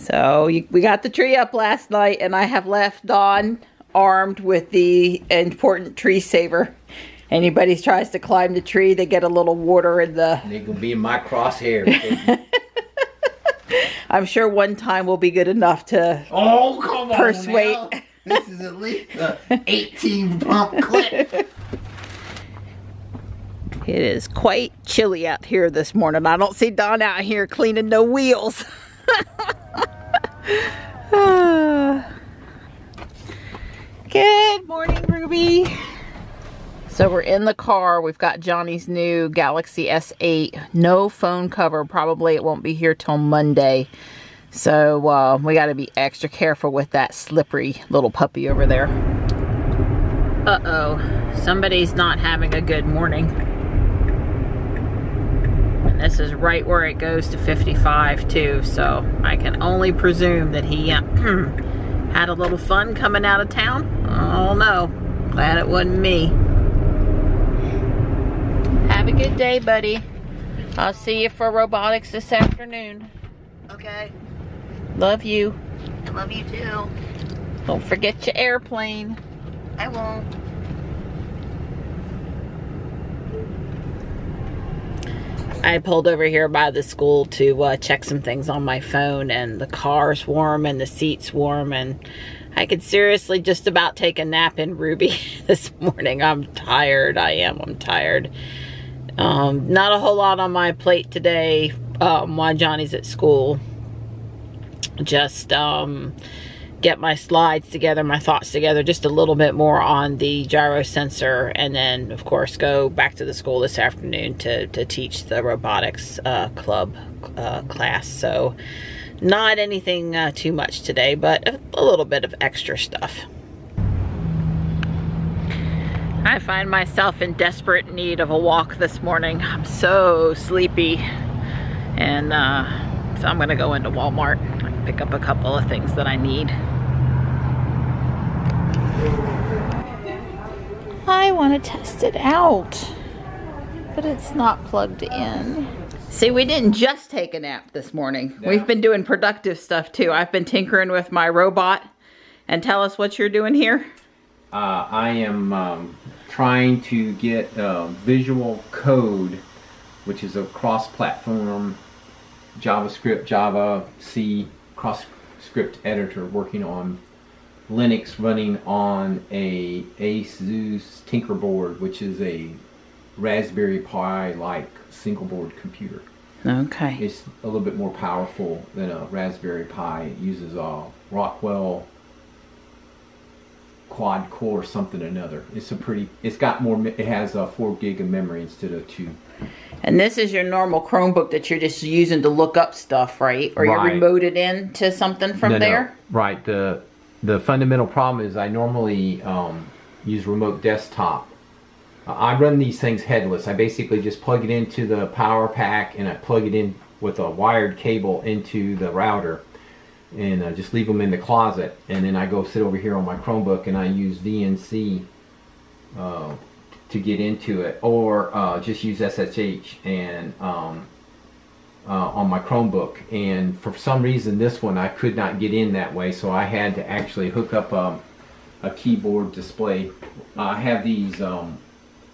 So we got the tree up last night, and I have left Dawn armed with the important tree saver. Anybody tries to climb the tree, they get a little water in the... They're going to be in my crosshair. I'm sure one time will be good enough to persuade. Now. This is at least an 18 pump clip. It is quite chilly out here this morning. I don't see Dawn out here cleaning no wheels. Good morning, Ruby. So we're in the car. We've got Johnny's new Galaxy S8. No phone cover. Probably it won't be here till Monday. So we got to be extra careful with that slippery little puppy over there. Uh-oh. Somebody's not having a good morning. And this is right where it goes to 55 too. So I can only presume that he had a little fun coming out of town. Oh no. Glad it wasn't me. Have a good day, buddy. I'll see you for robotics this afternoon. Okay. Love you. I love you too. Don't forget your airplane. I won't. I pulled over here by the school to check some things on my phone, and the car's warm and the seat's warm, and I could seriously just about take a nap in Ruby this morning. I'm tired. I'm tired. Not a whole lot on my plate today while Johnny's at school. Just get my slides together, my thoughts together, just a little bit more on the gyro sensor, and then of course go back to the school this afternoon to teach the robotics club class. So not anything too much today, but a little bit of extra stuff. I find myself in desperate need of a walk this morning. I'm so sleepy, and so I'm gonna go into Walmart and pick up a couple of things that I need. I want to test it out, but it's not plugged in. See, we didn't just take a nap this morning. No. We've been doing productive stuff too. I've been tinkering with my robot. And tell us what you're doing here. I am trying to get Visual Code, which is a cross-platform JavaScript, Java, C cross-script editor, working on Linux, running on a ASUS Tinkerboard, which is a Raspberry Pi-like single-board computer. Okay. It's a little bit more powerful than a Raspberry Pi. It uses a Rockwell quad core something or another. It's got more, it has 4 gig of memory instead of 2. And this is your normal Chromebook that you're just using to look up stuff, right? Or right. You remoted in to something from there? No. Right. The fundamental problem is I normally use remote desktop. I run these things headless. I basically just plug it into the power pack, and I plug it in with a wired cable into the router, and just leave them in the closet, and then I go sit over here on my Chromebook and I use VNC to get into it, or just use SSH and on my Chromebook. And for some reason this one I could not get in that way, so I had to actually hook up a keyboard display. I have these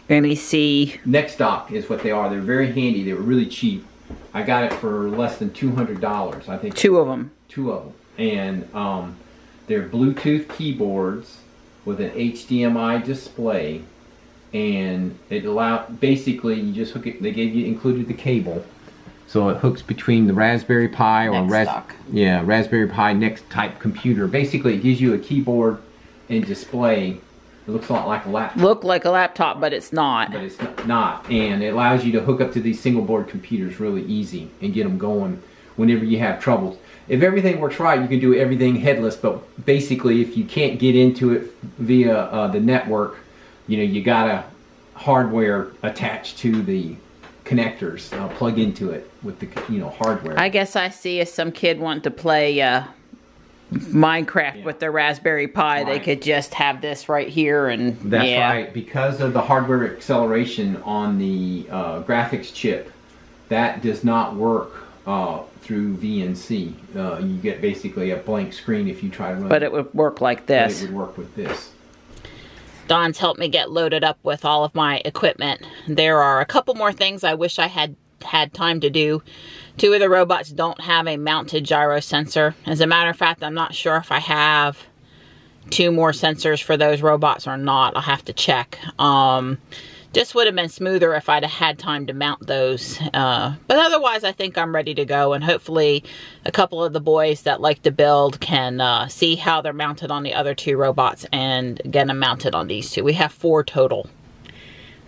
let me see. NextDock is what they are. They're very handy. They were really cheap. I got it for less than $200. I think 2 of them. 2 of them, and they're Bluetooth keyboards with an HDMI display, and it basically you just hook it. They included the cable, so it hooks between the Raspberry Pi or Raspberry Pi Next type computer. Basically, it gives you a keyboard and display. It looks a lot like a laptop. Look like a laptop, but it's not. But it's not, and it allows you to hook up to these single board computers really easy and get them going whenever you have troubles. If everything works right, you can do everything headless, but basically if you can't get into it via the network, you got a hardware attached to the connectors, plug into it with the hardware. I guess I see if some kid wanted to play Minecraft with their Raspberry Pi, they could just have this right here, and that's right. Because of the hardware acceleration on the graphics chip, that does not work through VNC. You get basically a blank screen if you try to run. But it would work like this. But it would work with this. Don's helped me get loaded up with all of my equipment. There are a couple more things I wish I had time to do. 2 of the robots don't have a mounted gyro sensor. As a matter of fact, I'm not sure if I have 2 more sensors for those robots or not. I'll have to check. Just would have been smoother if I'd have had time to mount those. But otherwise, I think I'm ready to go. And hopefully, a couple of the boys that like to build can see how they're mounted on the other 2 robots and get them mounted on these 2. We have 4 total.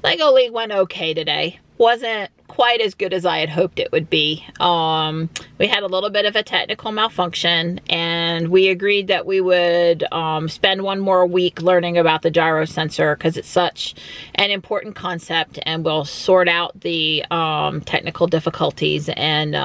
Lego League went okay today. Wasn't quite as good as I had hoped it would be. We had a little bit of a technical malfunction, and we agreed that we would spend 1 more week learning about the gyro sensor because it's such an important concept, and we'll sort out the technical difficulties, and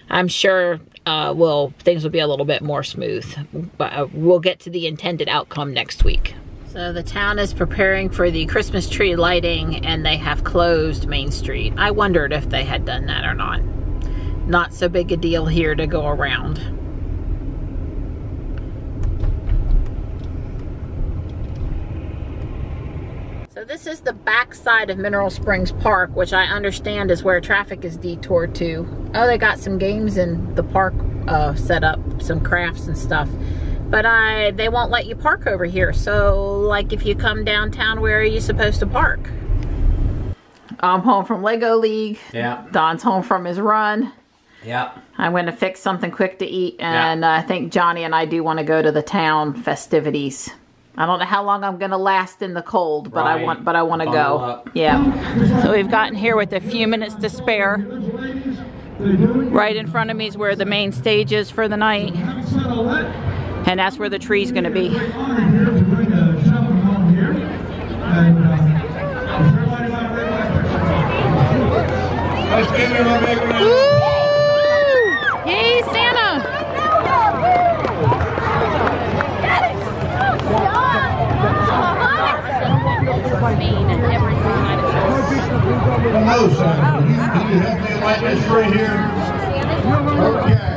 I'm sure things will be a little bit more smooth. But we'll get to the intended outcome next week. So the town is preparing for the Christmas tree lighting, and they have closed Main Street. I wondered if they had done that or not. Not so big a deal here to go around. So this is the back side of Mineral Springs Park, which I understand is where traffic is detoured to. Oh, they got some games in the park set up, some crafts and stuff. But they won't let you park over here. So, like, if you come downtown, where are you supposed to park? I'm home from Lego League. Yeah. Don's home from his run. Yeah. I'm going to fix something quick to eat, and I think Johnny and I do want to go to the town festivities. I don't know how long I'm going to last in the cold, but right. I want to go. Up. Yeah. So we've gotten here with a few minutes to spare. Right in front of me is where the main stage is for the night. And that's where the tree's going to be. Let's give him a big round. Woo! Yay, Santa! No, Santa. Can you help me light this tree here? Okay.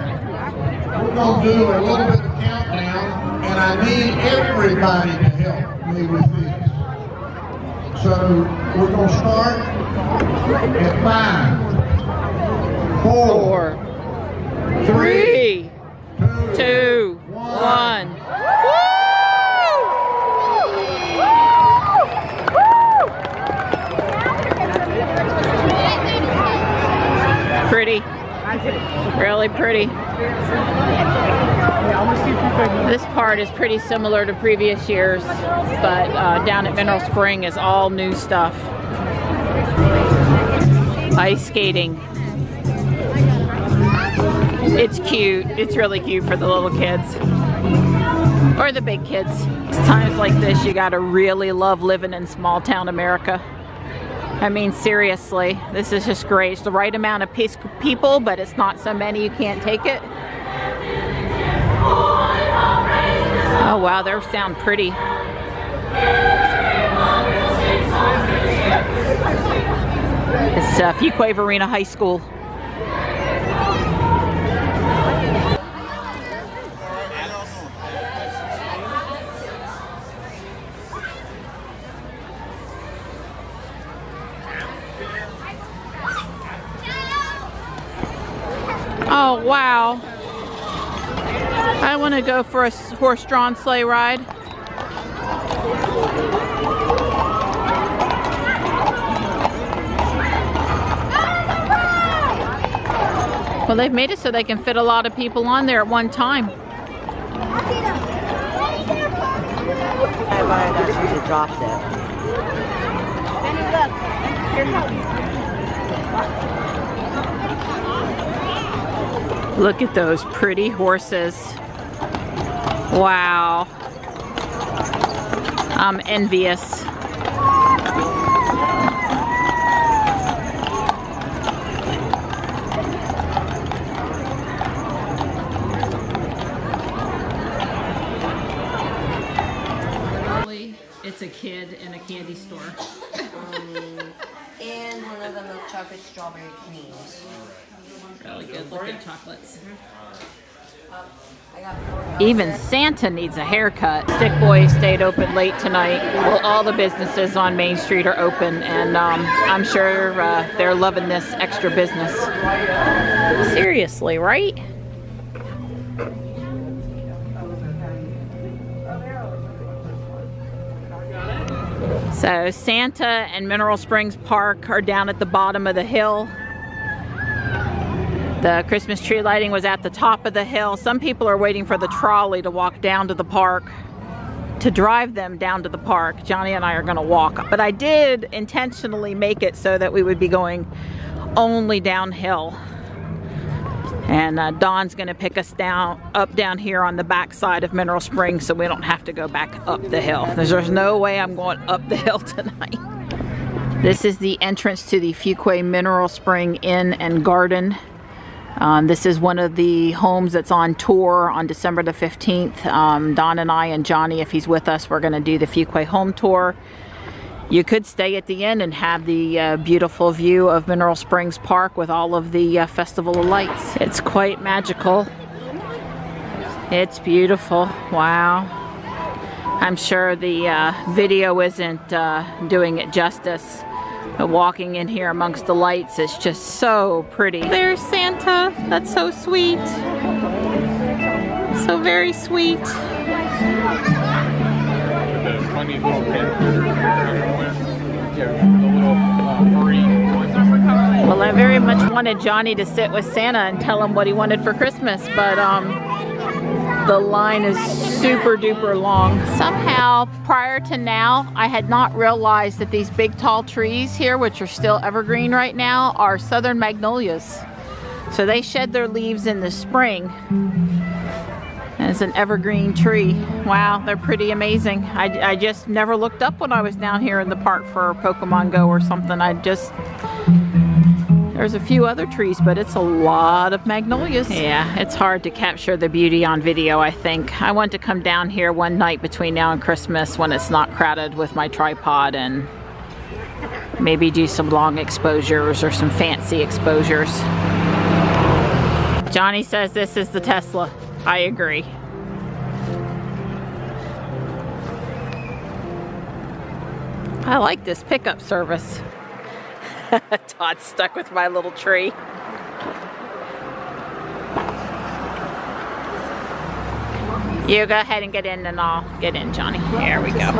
We're going to do a little bit of countdown, and I need everybody to help me with this. So we're going to start at 5, 4, 3, 2, 1. Pretty. Really pretty. This part is pretty similar to previous years, but down at Mineral Spring is all new stuff. Ice skating. It's cute. It's really cute for the little kids. Or the big kids. It's times like this you gotta really love living in small town America. I mean, seriously, this is just great. It's the right amount of people, but it's not so many you can't take it. Oh wow, they sound pretty. It's Fuquay Arena High School. Oh wow. I want to go for a horse-drawn sleigh ride. Well, they've made it so they can fit a lot of people on there at one time. I thought you should drop that. Look at those pretty horses. Wow. I'm envious. It's a kid in a candy store. And when better than those chocolate strawberry creams. Really good looking chocolates. I got Even Santa needs a haircut. Stick Boy stayed open late tonight. Well, all the businesses on Main Street are open, and I'm sure they're loving this extra business. Seriously, right? So Santa and Mineral Springs Park are down at the bottom of the hill. The Christmas tree lighting was at the top of the hill. Some people are waiting for the trolley to walk down to the park, to drive them down to the park. Johnny and I are gonna walk. But I did intentionally make it so that we would be going only downhill. And Dawn's gonna pick us up down here on the back side of Mineral Springs so we don't have to go back up the hill. There's no way I'm going up the hill tonight. This is the entrance to the Fuquay Mineral Spring Inn and Garden. This is one of the homes that's on tour on December the 15th. Don and I and Johnny, if he's with us, we're going to do the Fuquay home tour. You could stay at the inn and have the beautiful view of Mineral Springs Park with all of the Festival of Lights. It's quite magical. It's beautiful. Wow. I'm sure the video isn't doing it justice. But walking in here amongst the lights is just so pretty. There's Santa. That's so sweet. So very sweet. The funny little pin. The little green ones. Well, I very much wanted Johnny to sit with Santa and tell him what he wanted for Christmas, but the line is super duper long. Somehow, prior to now, I had not realized that these big tall trees here, which are still evergreen right now, are southern magnolias. So they shed their leaves in the spring. And it's an evergreen tree. Wow, they're pretty amazing. I just never looked up when I was down here in the park for Pokemon Go or something. There's a few other trees, but it's a lot of magnolias. Yeah, it's hard to capture the beauty on video, I think. I want to come down here one night between now and Christmas when it's not crowded with my tripod and maybe do some long exposures or some fancy exposures. Johnny says this is the Tesla. I agree. I like this pickup service. Todd's stuck with my little tree. You go ahead and get in and I'll get in, Johnny. There we go.